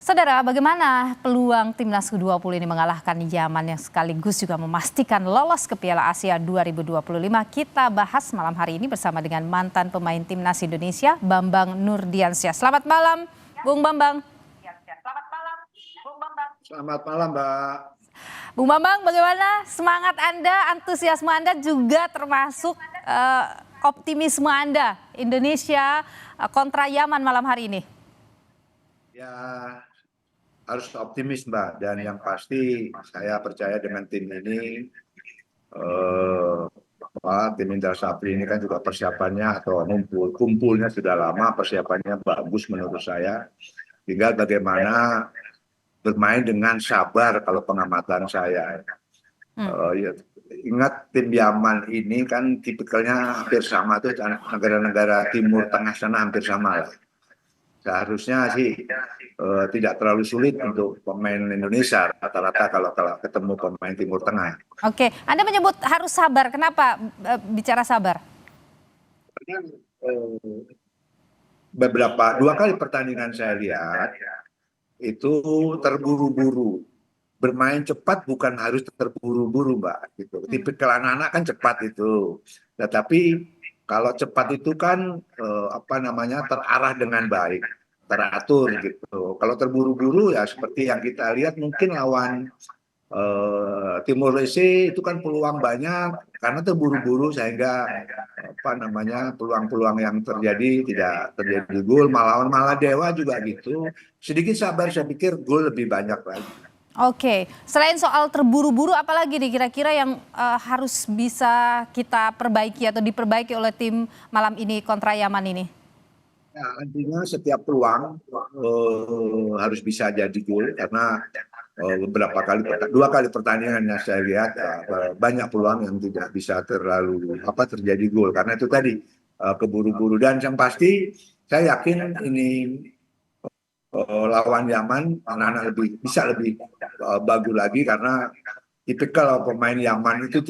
Saudara, bagaimana peluang Timnas U20 ini mengalahkan Yaman yang sekaligus juga memastikan lolos ke Piala Asia 2025? Kita bahas malam hari ini bersama dengan mantan pemain Timnas Indonesia, Bambang Nurdiansyah. Selamat malam, Bung Bambang. Selamat malam, Mbak. Bung Bambang, bagaimana semangat Anda, antusiasme Anda juga termasuk optimisme Anda Indonesia kontra Yaman malam hari ini? Ya, harus optimis, Mbak. Dan yang pasti saya percaya dengan tim ini, tim Indra Safri ini kan juga persiapannya atau kumpulnya sudah lama, persiapannya bagus menurut saya. Tinggal bagaimana bermain dengan sabar kalau pengamatan saya. Ya, ingat tim Yaman ini kan tipikalnya hampir sama tuh, negara-negara Timur Tengah sana hampir sama lah. Seharusnya sih tidak terlalu sulit untuk pemain Indonesia rata-rata kalau ketemu pemain Timur Tengah. Oke, Anda menyebut harus sabar. Kenapa bicara sabar? Dua kali pertandingan saya lihat itu terburu-buru. Bermain cepat bukan harus terburu-buru, Mbak. Gitu. Tipikal anak-anak kan cepat itu. Tetapi kalau cepat itu kan terarah dengan baik, teratur gitu. Kalau terburu-buru ya seperti yang kita lihat mungkin lawan Timor Leste itu kan peluang banyak karena terburu-buru sehingga peluang-peluang yang terjadi tidak terjadi gol, malah Dewa juga gitu. Sedikit sabar saya pikir gol lebih banyak lagi. Oke, selain soal terburu-buru, apalagi nih kira-kira yang harus bisa kita perbaiki atau diperbaiki oleh tim malam ini kontra Yaman ini? Ya, artinya setiap peluang harus bisa jadi gol karena dua kali pertandingan yang saya lihat banyak peluang yang tidak bisa terjadi gol karena itu tadi keburu-buru. Dan yang pasti saya yakin ini lawan Yaman anak-anak bisa lebih bagus lagi karena tipikal pemain Yaman itu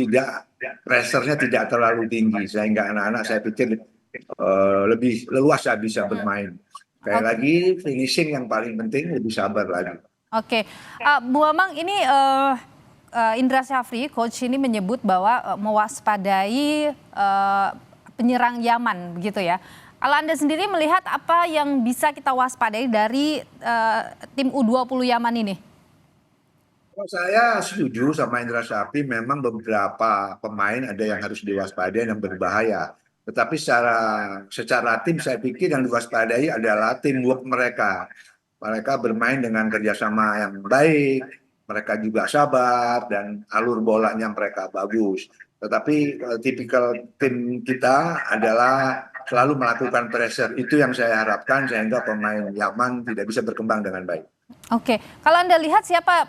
pressure-nya tidak terlalu tinggi sehingga anak-anak saya pikir lebih leluasa bisa bermain. Sekali lagi finishing yang paling penting, lebih sabar lagi. Oke, Bu Amang, ini Indra Syafri, coach ini menyebut bahwa mewaspadai penyerang Yaman, begitu ya. Kalau Anda sendiri melihat apa yang bisa kita waspadai dari tim U20 Yaman ini? Saya setuju sama Indra Syafri, memang beberapa pemain ada yang harus diwaspadai yang berbahaya. Tetapi secara tim saya pikir yang diwaspadai adalah teamwork mereka. Mereka bermain dengan kerjasama yang baik, mereka juga sabar dan alur bolanya mereka bagus. Tetapi tipikal tim kita adalah selalu melakukan pressure. Itu yang saya harapkan sehingga pemain Yaman tidak bisa berkembang dengan baik. Oke, kalau Anda lihat siapa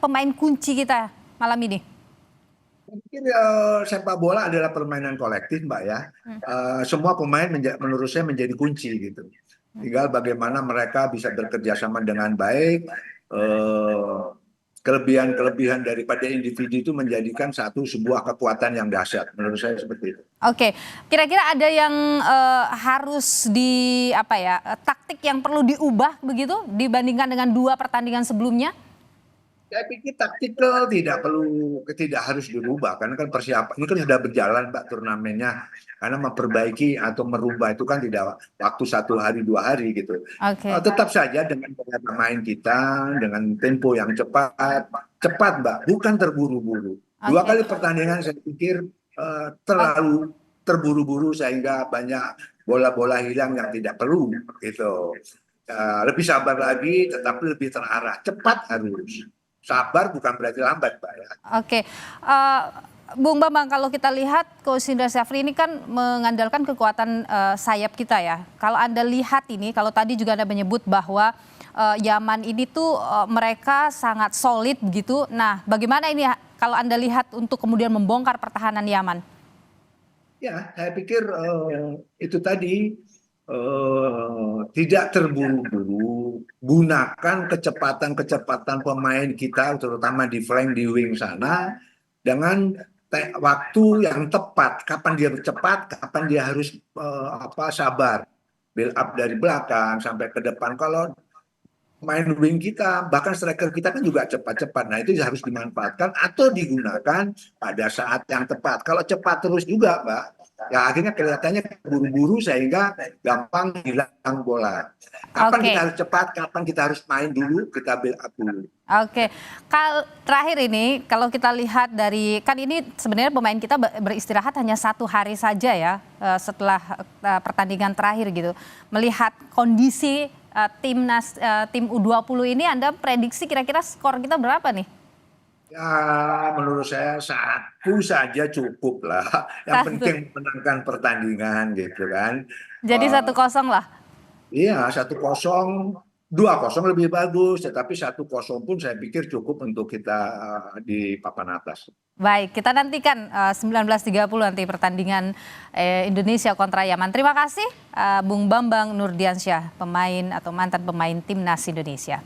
pemain kunci kita malam ini? Mungkin sepak bola adalah permainan kolektif, Mbak ya. Semua pemain menurut saya menjadi kunci gitu. Tinggal bagaimana mereka bisa bekerja sama dengan baik. Kelebihan-kelebihan daripada individu itu menjadikan sebuah kekuatan yang dahsyat. Menurut saya seperti itu. Oke, kira-kira ada yang harus taktik yang perlu diubah begitu dibandingkan dengan 2 pertandingan sebelumnya? Saya pikir taktikal tidak harus dirubah karena kan persiapan ini kan sudah berjalan, Mbak, turnamennya. Karena memperbaiki atau merubah itu kan tidak waktu 1 hari 2 hari gitu. Tetap saja dengan pemain kita dengan tempo yang cepat, Mbak, bukan terburu-buru. 2 kali pertandingan saya pikir terlalu terburu-buru sehingga banyak bola-bola hilang yang tidak perlu gitu. Lebih sabar lagi, tetapi lebih terarah, cepat harus. Sabar bukan berarti lambat, Pak ya. Oke, Bung Bambang, kalau kita lihat Coach Indra Syafri ini kan mengandalkan kekuatan sayap kita ya. Kalau Anda lihat ini, kalau tadi juga Anda menyebut bahwa Yaman ini tuh mereka sangat solid begitu. Nah, bagaimana ini kalau Anda lihat untuk kemudian membongkar pertahanan Yaman? Ya, saya pikir itu tadi tidak terburu-buru, gunakan kecepatan pemain kita terutama di flank di wing sana dengan waktu yang tepat, kapan dia cepat, kapan dia harus sabar, build up dari belakang sampai ke depan. Kalau main wing kita, bahkan striker kita kan juga cepat-cepat. Nah, itu harus dimanfaatkan atau digunakan pada saat yang tepat. Kalau cepat terus juga, Mbak, ya akhirnya kelihatannya buru-buru sehingga gampang hilang bola. Kapan kita Oke. harus cepat, kapan kita harus main dulu, kita build up dulu. Oke, terakhir ini kalau kita lihat dari kan ini sebenarnya pemain kita beristirahat hanya 1 hari saja ya setelah pertandingan terakhir gitu. Melihat kondisi timnas tim U20 ini, Anda prediksi kira-kira skor kita berapa nih? Ya, menurut saya 1 saja cukup lah. Yang Satu. penting menangkan pertandingan gitu kan. Jadi Eh, 1-0 lah. Iya, 1-0, 2-0 lebih bagus, tetapi 1-0 pun saya pikir cukup untuk kita di papan atas. Baik, kita nantikan 19.30 nanti pertandingan Indonesia kontra Yaman. Terima kasih Bung Bambang Nurdiansyah, pemain atau mantan pemain timnas Indonesia.